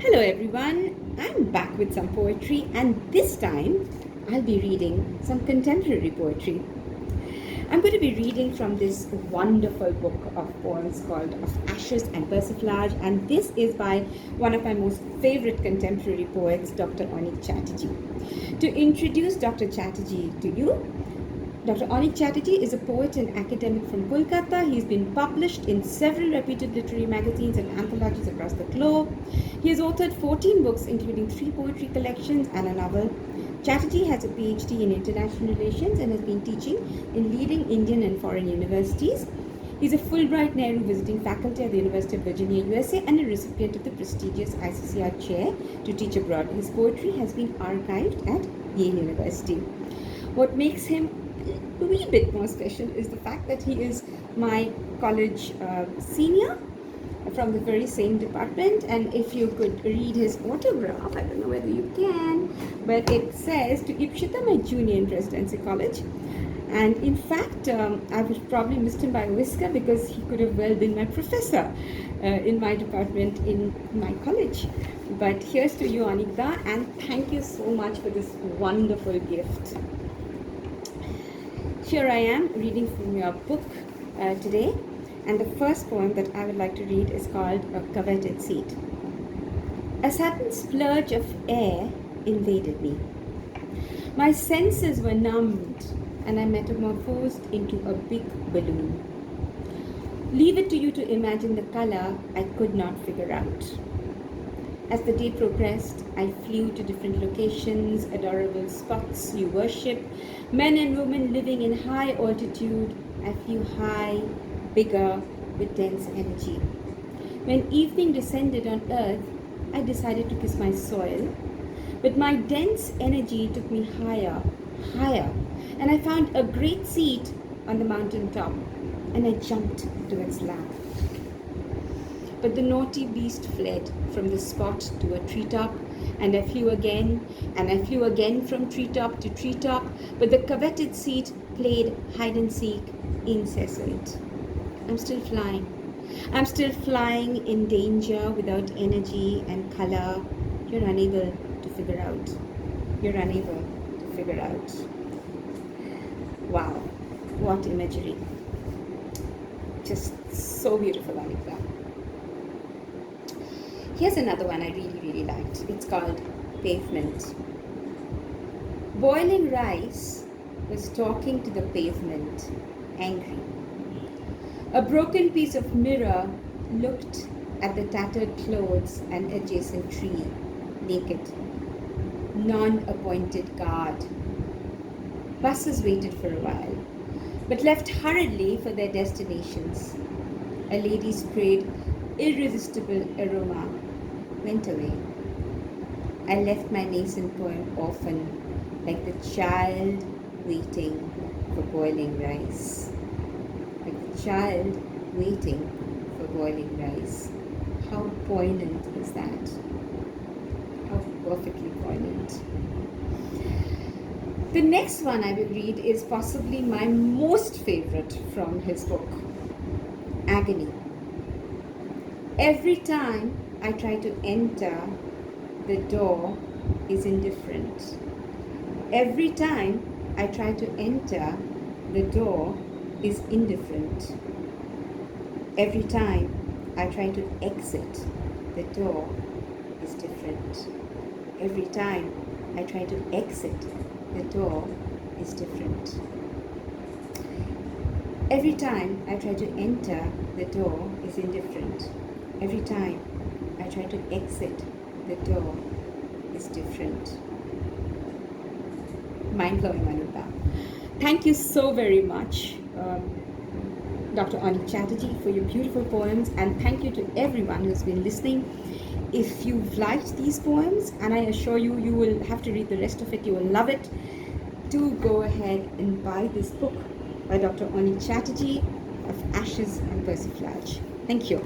Hello everyone, I'm back with some poetry and this time I'll be reading some contemporary poetry. I'm going to be reading from this wonderful book of poems called Ashes and Persiflage, and this is by one of my most favorite contemporary poets, Dr. Aneek Chatterjee. To introduce Dr. Chatterjee to you, Dr. Aneek Chatterjee is a poet and academic from Kolkata. He's been published in several reputed literary magazines and anthologies across the globe. He has authored 14 books, including 3 poetry collections and a novel. Chatterjee has a PhD in international relations and has been teaching in leading Indian and foreign universities. He's a Fulbright Nehru visiting faculty at the University of Virginia, USA, and a recipient of the prestigious ICCR chair to teach abroad. His poetry has been archived at Yale University. What makes him a wee bit more special is the fact that he is my college senior from the very same department, and if you could read his autograph, I don't know whether you can, but it says to Ipshita, my junior in Presidency College. And in fact, I was probably missed him by a whisker because he could have well been my professor in my department in my college. But here's to you, Anikda, and thank you so much for this wonderful gift. Here I am reading from your book today, and the first poem that I would like to read is called A Coveted Seat. A sudden splurge of air invaded me. My senses were numbed, and I metamorphosed into a big balloon. Leave it to you to imagine the color I could not figure out. As the day progressed, I flew to different locations, adorable spots you worship, men and women living in high altitude. I flew high, bigger, with dense energy. When evening descended on earth, I decided to kiss my soil, but my dense energy took me higher, higher, and I found a great seat on the mountain top, and I jumped to its lap. But the naughty beast fled from the spot to a treetop, and I flew again, and I flew again from treetop to treetop, but the coveted seat played hide and seek, incessant. I'm still flying. I'm still flying in danger without energy and color. You're unable to figure out. You're unable to figure out. Wow, what imagery. Just so beautiful, Anika. Here's another one I really liked. It's called Pavement. Boiling rice was talking to the pavement, angry. A broken piece of mirror looked at the tattered clothes and adjacent tree, naked. Non-appointed guard. Buses waited for a while, but left hurriedly for their destinations. A lady sprayed irresistible aroma, went away. I left my nascent poem orphan, like the child waiting for boiling rice. Like the child waiting for boiling rice. How poignant is that? How perfectly poignant. The next one I will read is possibly my most favorite from his book, Agony. Every time I try to enter, the door is indifferent. Every time I try to enter, the door is indifferent. Every time I try to exit, the door is different. Every time I try to exit, the door is different. Every time I try to enter, the door is indifferent. Every time I try to exit, the door is different. Mind-blowing, Anuta. Thank you so very much, Dr. Aneek Chatterjee, for your beautiful poems, and thank you to everyone who's been listening. If you've liked these poems, and I assure you, you will have to read the rest of it, you will love it, do go ahead and buy this book by Dr. Aneek Chatterjee of Ashes and Persiflage. Thank you.